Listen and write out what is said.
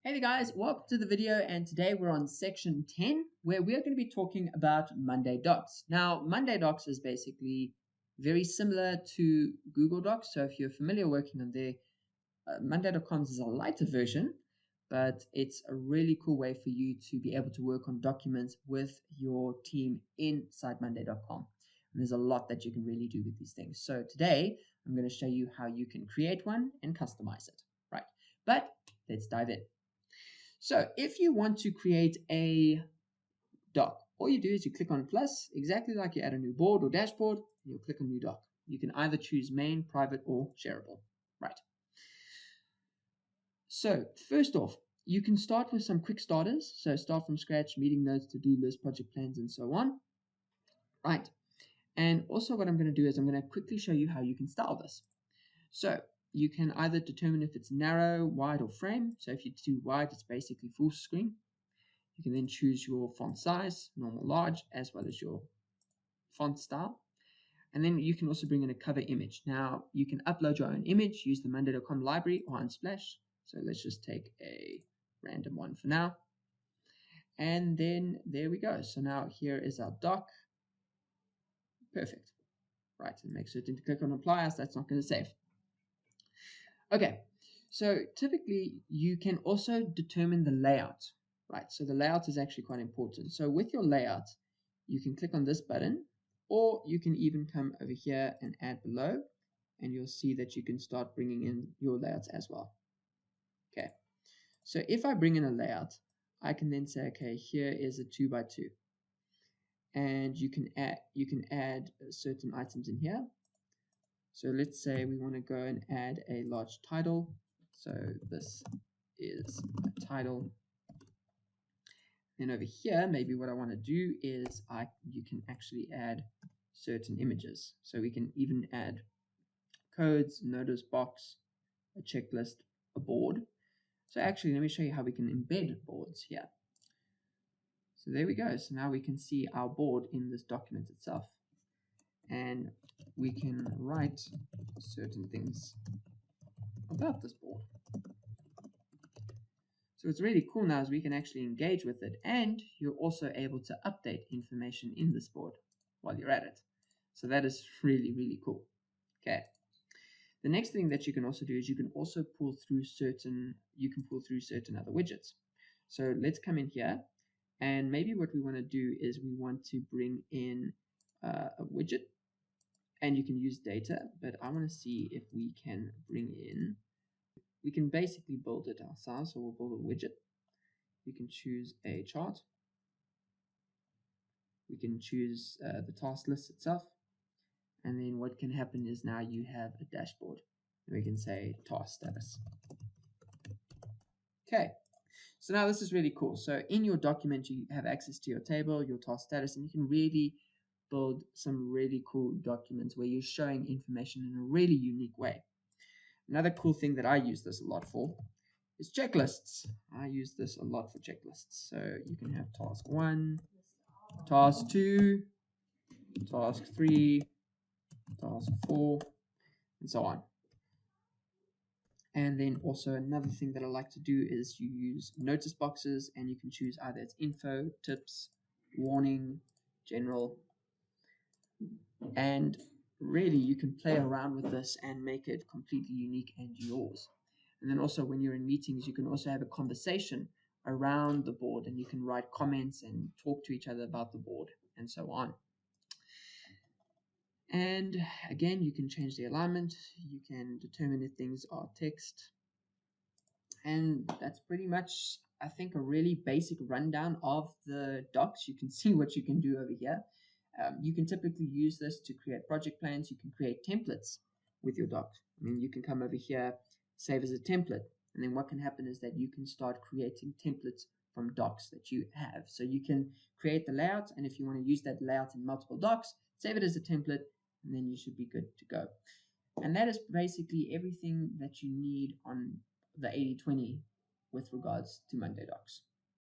Hey there guys, welcome to the video, and today we're on section 10 where we're going to be talking about Monday Docs. Now Monday Docs is basically very similar to Google Docs, so if you're familiar working on there, Monday.com is a lighter version, but it's a really cool way for you to be able to work on documents with your team inside Monday.com. And there's a lot that you can really do with these things. So today I'm going to show you how you can create one and customize it, right? But let's dive in. So if you want to create a doc, all you do is you click on plus, exactly like you add a new board or dashboard, and you'll click on new doc. You can either choose main, private, or shareable, right? So first off, you can start with some quick starters. So start from scratch, meeting notes, to-do list, project plans, and so on, right? And also what I'm going to do is I'm going to quickly show you how you can style this. So you can either determine if it's narrow, wide, or frame. So if you do wide, it's basically full screen. You can then choose your font size, normal, large, as well as your font style. And then you can also bring in a cover image. Now you can upload your own image, use the Monday.com library or Unsplash. So let's just take a random one for now. And then there we go. So now here is our doc. Perfect. Right, and make certain to click on apply as that's not going to save. Okay, so typically you can also determine the layout, right? So the layout is actually quite important. So with your layout, you can click on this button, or you can even come over here and add below, and you'll see that you can start bringing in your layouts as well. Okay, so if I bring in a layout, I can then say, okay, here is a 2x2, and you can add certain items in here. So let's say we want to go and add a large title. So this is a title. Then over here, maybe what I want to do is you can actually add certain images. So we can even add codes, notice box, a checklist, a board. So actually, let me show you how we can embed boards here. So there we go. So now we can see our board in this document itself. And we can write certain things about this board. So what's really cool now is we can actually engage with it, and you're also able to update information in this board while you're at it. So that is really, really cool. Okay. The next thing that you can also do is you can also pull through certain other widgets. So let's come in here, and maybe what we want to do is we want to bring in a widget, and you can use data, but I want to see if we can bring in, we can basically build it ourselves. So we'll build a widget. We can choose a chart. We can choose the task list itself. And then what can happen is now you have a dashboard. And we can say task status. Okay, so now this is really cool. So in your document, you have access to your table, your task status, and you can really build some really cool documents where you're showing information in a really unique way. Another cool thing that I use this a lot for is checklists. I use this a lot for checklists. So you can have task 1, task 2, task 3, task 4, and so on. And then also another thing that I like to do is you use notice boxes, and you can choose either it's info, tips, warning, general, and really you can play around with this and make it completely unique and yours. And then also when you're in meetings, you can also have a conversation around the board, and you can write comments and talk to each other about the board and so on. And again, you can change the alignment, you can determine if things are text, and that's pretty much, I think, a really basic rundown of the docs. You can see what you can do over here. You can typically use this to create project plans. You can create templates with your docs. I mean, you can come over here, save as a template, and then what can happen is that you can start creating templates from docs that you have. So you can create the layout, and if you want to use that layout in multiple docs, save it as a template, and then you should be good to go. And that is basically everything that you need on the 80/20 with regards to Monday Docs.